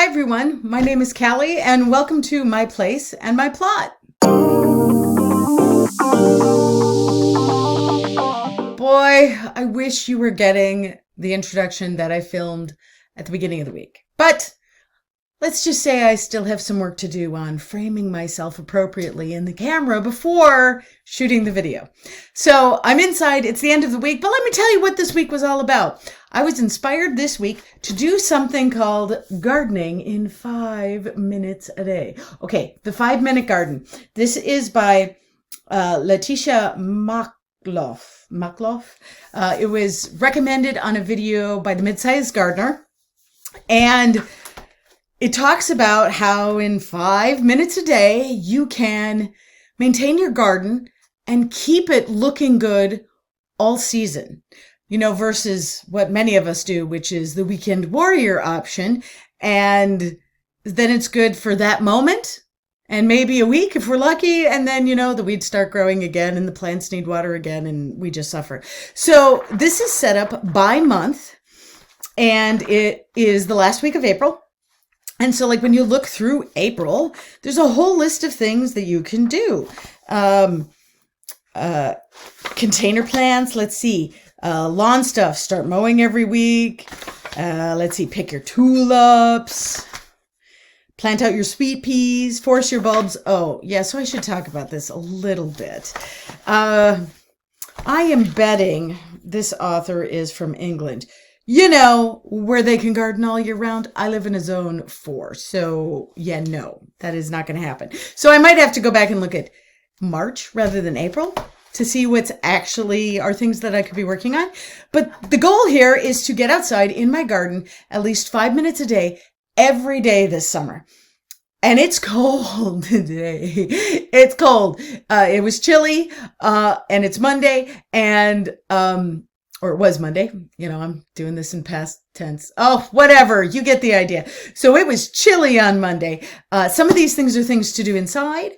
Hi everyone, my name is Callie and welcome to My Place and My Plot. Boy, I wish you were getting the introduction that I filmed at the beginning of the week. But let's just say I still have some work to do on framing myself appropriately in the camera before shooting the video. So I'm inside, it's the end of the week, but let me tell you what this week was all about. I was inspired this week to do something called gardening in 5 minutes a day. Okay, the 5-minute garden. This is by Laetitia Maklouf. It was recommended on a video by the Mid-Sized Gardener. And it talks about how in 5 minutes a day, you can maintain your garden and keep it looking good all season. You know, versus what many of us do, which is the weekend warrior option. And then it's good for that moment and maybe a week if we're lucky. And then, you know, the weeds start growing again and the plants need water again and we just suffer. So this is set up by month and it is the last week of April. And so like when you look through April, there's a whole list of things that you can do. Container plants, let's see. Lawn stuff, start mowing every week. Let's see, pick your tulips. Plant out your sweet peas, force your bulbs. Oh, yeah, so I should talk about this a little bit. I am betting this author is from England. You know, where they can garden all year round. I live in a zone 4. So, yeah, no, that is not going to happen. So I might have to go back and look at March rather than April to see what's actually are things that I could be working on. But the goal here is to get outside in my garden at least 5 minutes a day, every day this summer. And it's cold today. It's cold. It was chilly, and it's Monday, and, or it was Monday. You know, I'm doing this in past tense. Oh, whatever. You get the idea. So it was chilly on Monday. Some of these things are things to do inside,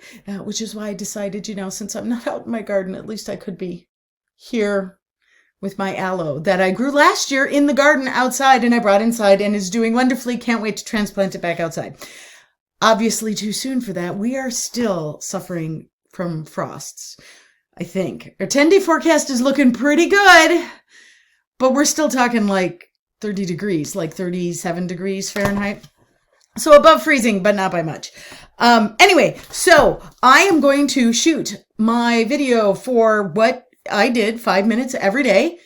which is why I decided, you know, since I'm not out in my garden, at least I could be here with my aloe that I grew last year in the garden outside and I brought inside and is doing wonderfully. Can't wait to transplant it back outside. Obviously too soon for that. We are still suffering from frosts, I think. Our 10-day forecast is looking pretty good. But we're still talking like 30 degrees, like 37 degrees Fahrenheit. So above freezing, but not by much. Anyway, so I am going to shoot my video for what I did 5 minutes every day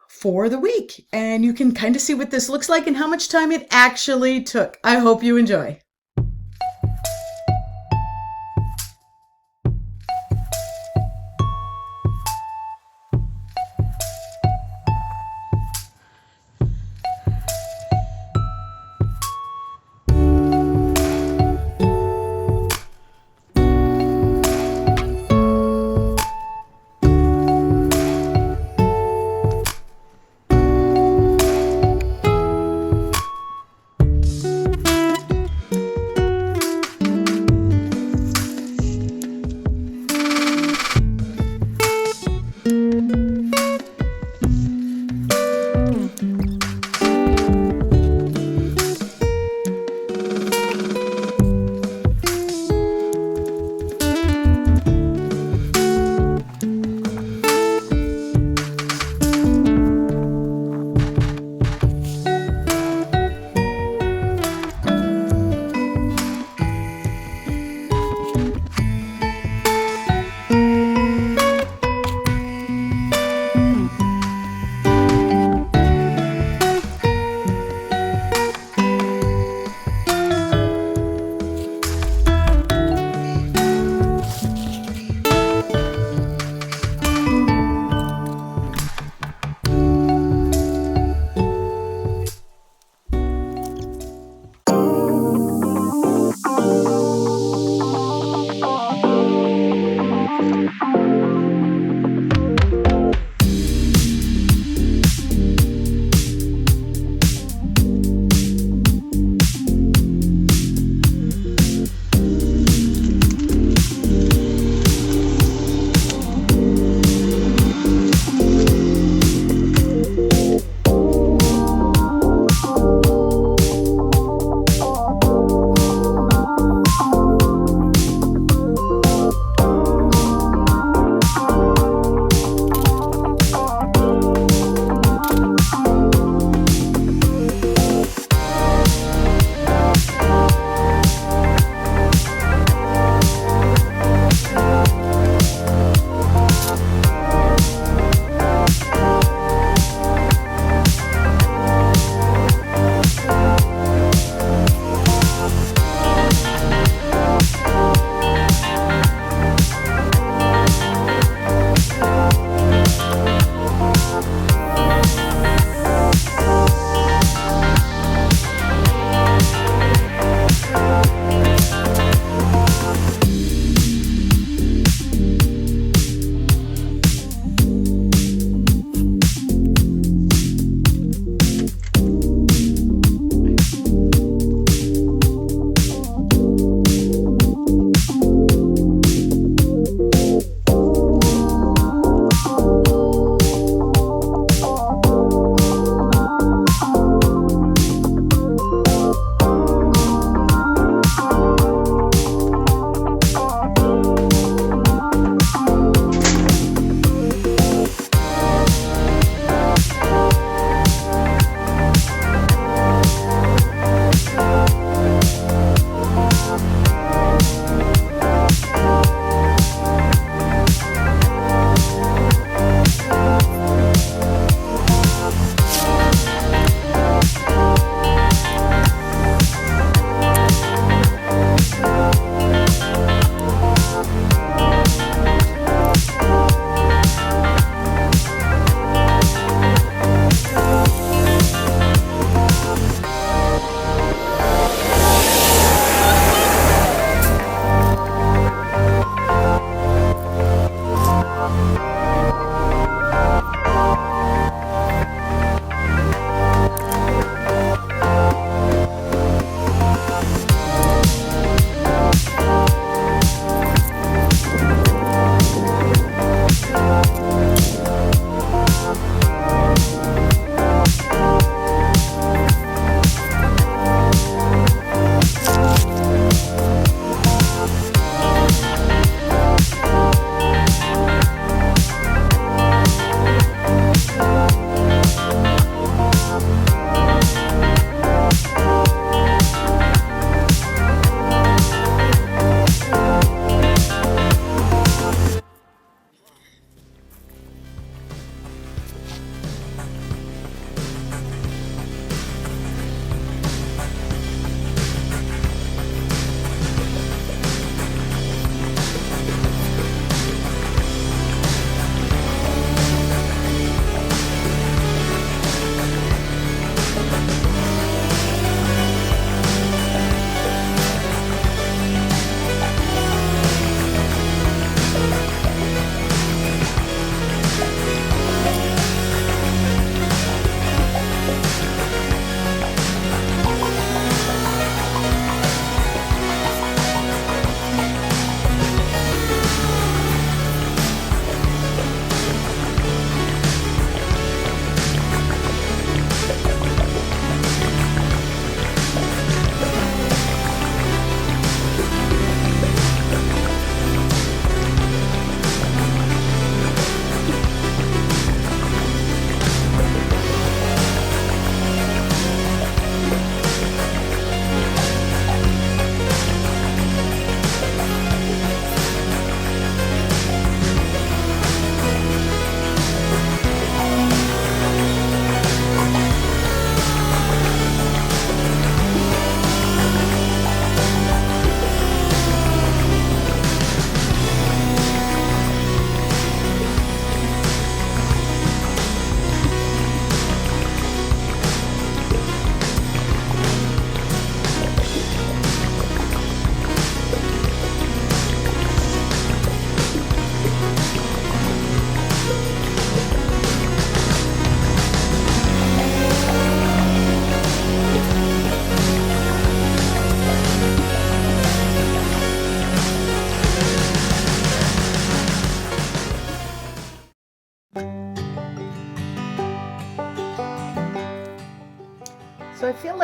for the week. And you can kind of see what this looks like and how much time it actually took. I hope you enjoy.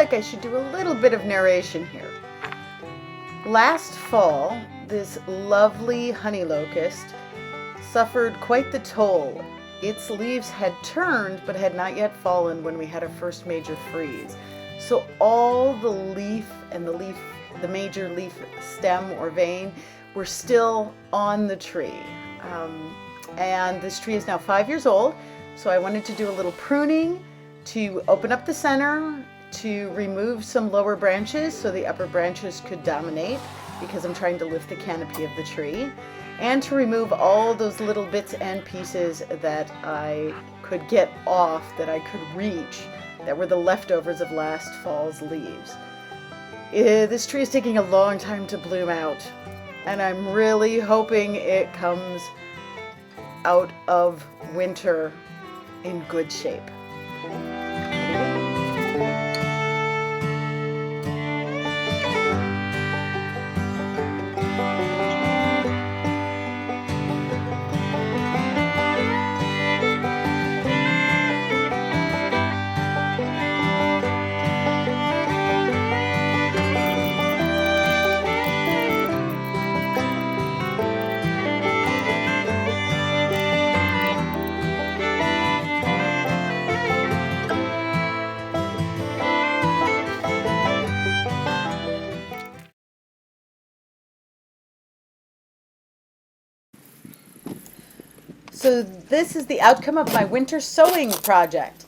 like I should do a little bit of narration here. Last fall, this lovely honey locust suffered quite the toll. Its leaves had turned but had not yet fallen when we had our first major freeze. So all the leaf and the major leaf stem or vein were still on the tree. And this tree is now 5 years old, so I wanted to do a little pruning to open up the center, to remove some lower branches so the upper branches could dominate, because I'm trying to lift the canopy of the tree, and to remove all those little bits and pieces that I could get off, that I could reach, that were the leftovers of last fall's leaves. This tree is taking a long time to bloom out, and I'm really hoping it comes out of winter in good shape. So this is the outcome of my winter sowing project.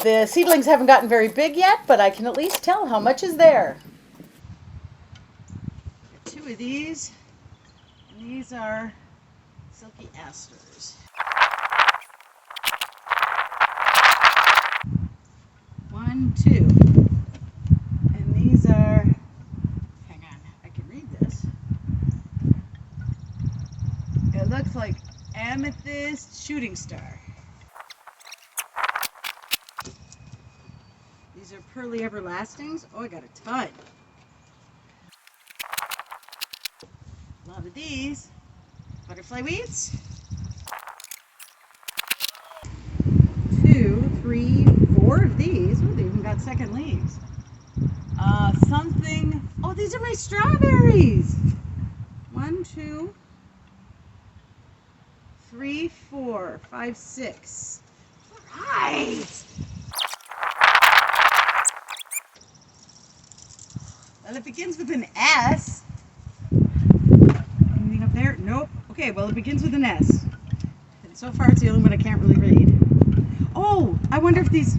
The seedlings haven't gotten very big yet, but I can at least tell how much is there. Two of these, and these are silky asters. One, two. And these are, hang on, I can read this. It looks like amethyst shooting star. These are pearly everlastings. Oh, I got a ton. A lot of these. Butterfly weeds. 2, 3, 4 of these. Oh, they even got second leaves. Something. Oh, these are my strawberries. 1, 2, 3, 4, 5, 6. All right. Well, it begins with an S. Anything up there? Nope. Okay, well, it begins with an S. And so far, it's the only one I can't really read. Oh, I wonder if these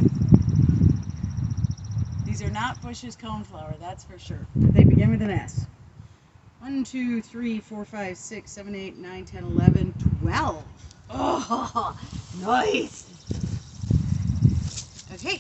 are not Bush's coneflower, that's for sure. But they begin with an S. 1, 2, 3, 4, 5, 6, 7, 8, 9, 10, 11, 12. Oh, nice. Okay.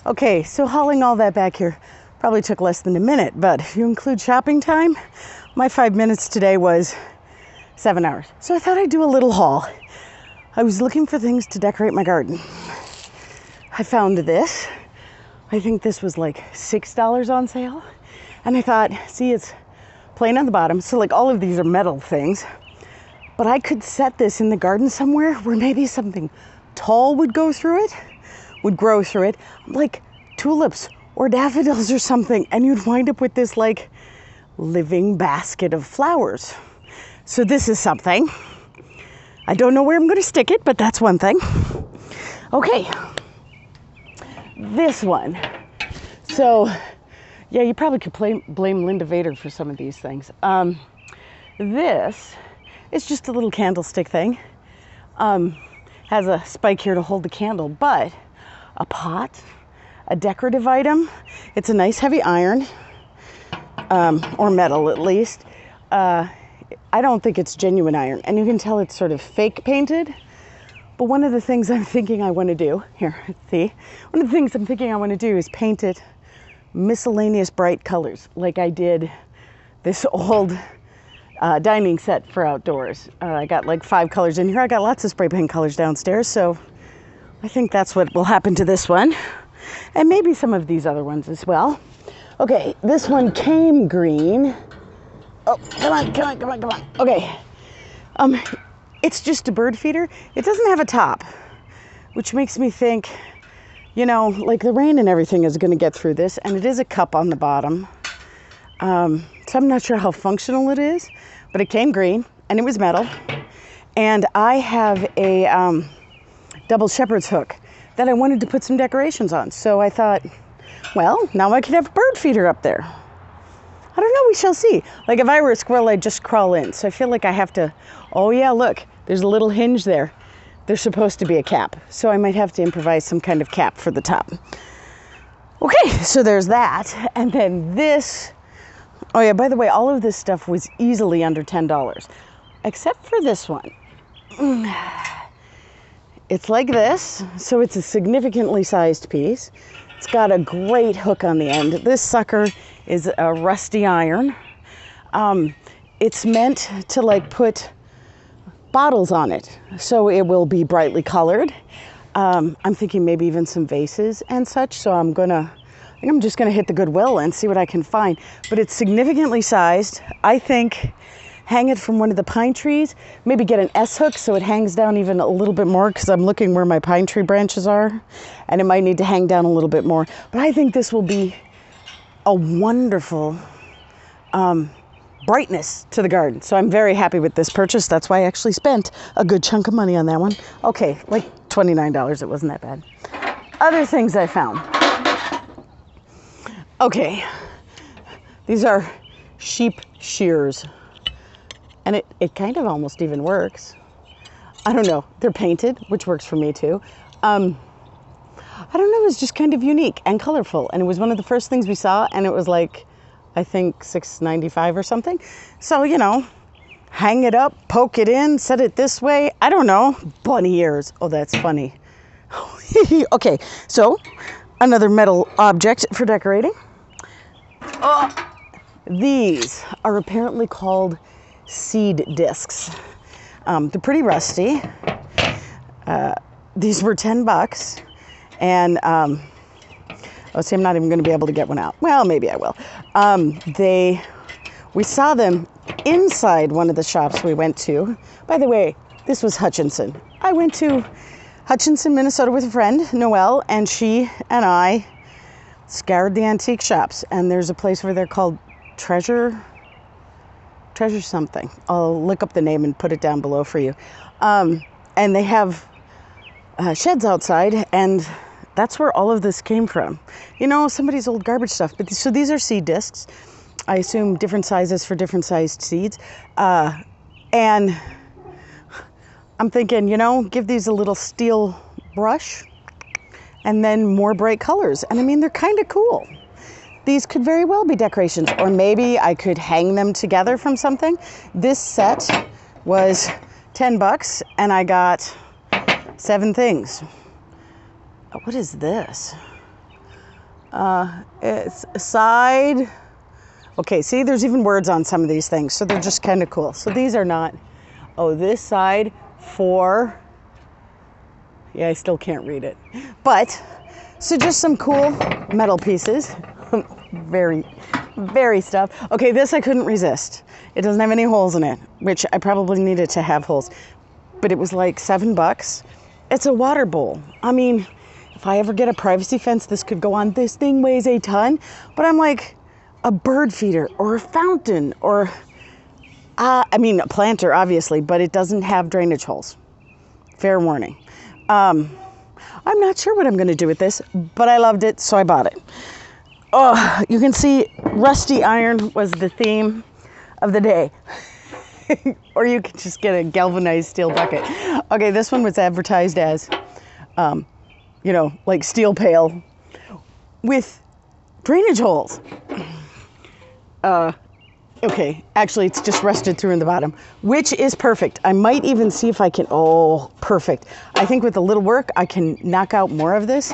Okay, so hauling all that back here probably took less than a minute, but if you include shopping time, my 5 minutes today was 7 hours. So I thought I'd do a little haul. I was looking for things to decorate my garden. I found this. I think this was like $6 on sale. And I thought, see, it's plain on the bottom. So like all of these are metal things. But I could set this in the garden somewhere where maybe something tall would grow through it, like tulips or daffodils or something. And you'd wind up with this like living basket of flowers. So this is something. I don't know where I'm going to stick it, but that's one thing. Okay. This one. So, yeah, you probably could blame Linda Vader for some of these things. This is just a little candlestick thing. Has a spike here to hold the candle, but a pot, a decorative item. It's a nice heavy iron, or metal at least. I don't think it's genuine iron, and you can tell it's sort of fake painted. But one of the things I'm thinking I want to do, here, see? One of the things I'm thinking I want to do is paint it miscellaneous bright colors, like I did this old dining set for outdoors. I got like 5 colors in here. I got lots of spray paint colors downstairs, so I think that's what will happen to this one. And maybe some of these other ones as well. Okay, this one came green. Oh, come on. Okay. It's just a bird feeder. It doesn't have a top, which makes me think, you know, like the rain and everything is going to get through this, and it is a cup on the bottom. So I'm not sure how functional it is, but it came green and it was metal. And I have a double shepherd's hook that I wanted to put some decorations on. So I thought, well, now I could have a bird feeder up there. I don't know, we shall see. Like if I were a squirrel, I'd just crawl in. So I feel like I have to, oh yeah, look, there's a little hinge there. There's supposed to be a cap. So I might have to improvise some kind of cap for the top. Okay, so there's that. And then this, oh yeah, by the way, all of this stuff was easily under $10, except for this one. It's like this, so it's a significantly sized piece. It's got a great hook on the end. This sucker is a rusty iron. It's meant to like put bottles on it, so it will be brightly colored. I'm thinking maybe even some vases and such, so I think I'm just gonna hit the Goodwill and see what I can find. But it's significantly sized. I think hang it from one of the pine trees, maybe get an S hook so it hangs down even a little bit more, because I'm looking where my pine tree branches are, and it might need to hang down a little bit more. But I think this will be a wonderful brightness to the garden. So I'm very happy with this purchase. That's why I actually spent a good chunk of money on that one. Okay, like $29, it wasn't that bad. Other things I found. Okay, these are sheep shears. And it kind of almost even works. I don't know. They're painted, which works for me too. I don't know. It was just kind of unique and colorful. And it was one of the first things we saw. And it was like, I think $6.95 or something. So, you know, hang it up, poke it in, set it this way. I don't know. Bunny ears. Oh, that's funny. Okay, so another metal object for decorating. These are apparently called seed discs. They're pretty rusty. These were $10, and see, I'm not even going to be able to get one out. Well, maybe I will. We saw them inside one of the shops we went to. By the way, this was Hutchinson. I went to Hutchinson, Minnesota with a friend, Noelle, and she and I scoured the antique shops. And there's a place over there called Treasure something. I'll look up the name and put it down below for you. And they have sheds outside, and that's where all of this came from. You know, somebody's old garbage stuff. But so these are seed discs. I assume different sizes for different sized seeds. And I'm thinking, you know, give these a little steel brush and then more bright colors. And I mean, they're kind of cool. These could very well be decorations, or maybe I could hang them together from something. This set was $10 and I got 7 things. What is this? It's a side. Okay, see, there's even words on some of these things, so they're just kind of cool. So these are not, this side for, yeah, I still can't read it. But, so just some cool metal pieces. Very, very stuff. Okay, this I couldn't resist. It doesn't have any holes in it, which I probably needed to have holes. But it was like $7. It's a water bowl. I mean, if I ever get a privacy fence, this could go on. This thing weighs a ton. But I'm like, a bird feeder or a fountain or I mean, a planter, obviously, but it doesn't have drainage holes. Fair warning. I'm not sure what I'm going to do with this, but I loved it, so I bought it. Oh, you can see rusty iron was the theme of the day. Or you could just get a galvanized steel bucket. Okay, this one was advertised as, like steel pail with drainage holes. Okay, actually it's just rusted through in the bottom, which is perfect. I might even see if I can, perfect. I think with a little work, I can knock out more of this.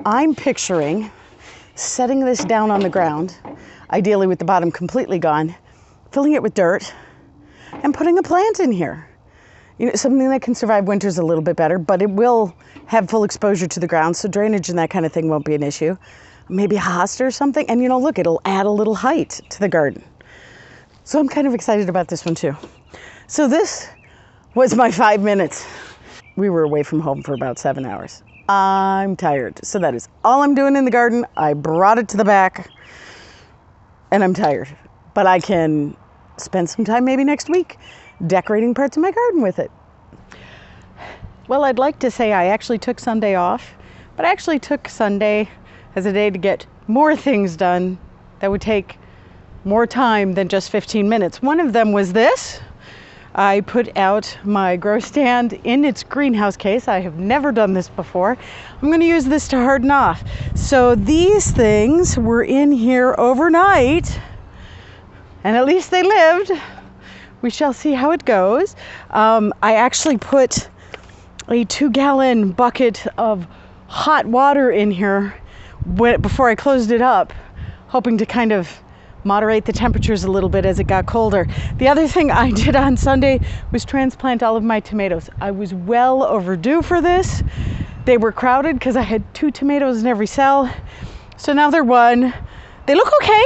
I'm picturing setting this down on the ground, ideally with the bottom completely gone, filling it with dirt, and putting a plant in here. Something that can survive winters a little bit better, but it will have full exposure to the ground, so drainage and that kind of thing won't be an issue. Maybe a hosta or something, and look, it'll add a little height to the garden. So I'm kind of excited about this one too. So this was my 5 minutes. We were away from home for about 7 hours. I'm tired. So that is all I'm doing in the garden. I brought it to the back and I'm tired, but I can spend some time maybe next week decorating parts of my garden with it. Well, I'd like to say I actually took Sunday off, but I actually took Sunday as a day to get more things done that would take more time than just 15 minutes. One of them was this. I put out my grow stand in its greenhouse case. I have never done this before. I'm going to use this to harden off. So these things were in here overnight, and at least they lived. We shall see how it goes. I actually put a 2-gallon bucket of hot water in here before I closed it up, hoping to kind of moderate the temperatures a little bit as it got colder. The other thing I did on Sunday was transplant all of my tomatoes. I was well overdue for this. They were crowded because I had 2 tomatoes in every cell. So now they're 1. They look okay.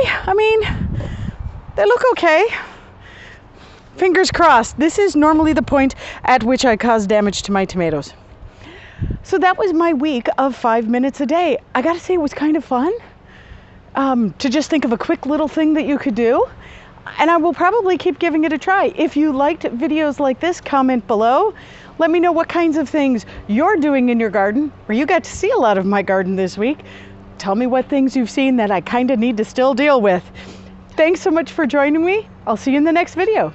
They look okay. Fingers crossed. This is normally the point at which I cause damage to my tomatoes. So that was my week of 5 minutes a day. I gotta say, it was kind of fun. To just think of a quick little thing that you could do. And I will probably keep giving it a try. If you liked videos like this, comment below. Let me know what kinds of things you're doing in your garden, or you got to see a lot of my garden this week. Tell me what things you've seen that I kind of need to still deal with. Thanks so much for joining me. I'll see you in the next video.